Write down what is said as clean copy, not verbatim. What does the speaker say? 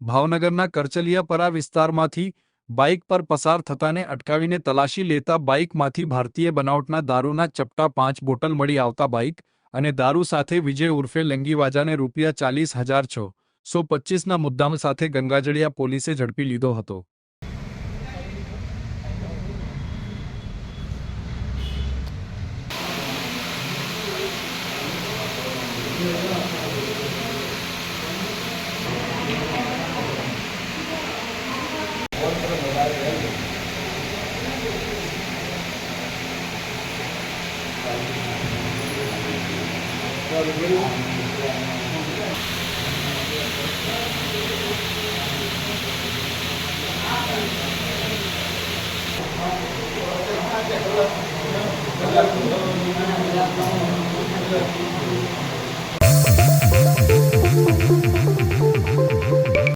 ભાવનગરના કરચલિયાપરા વિસ્તારમાંથી બાઇક પર પસાર થતાને અટકાવીને તલાશી લેતા બાઇકમાંથી ભારતીય બનાવટના દારૂના ચપટા 5 બોટલ મળી આવતા બાઇક અને દારૂ સાથે વિજય ઉર્ફે લેંગીવાજાને ₹40,625ના મુદ્દામ સાથે ગંગાજળિયા પોલીસે ઝડપી લીધો હતો। Gracias.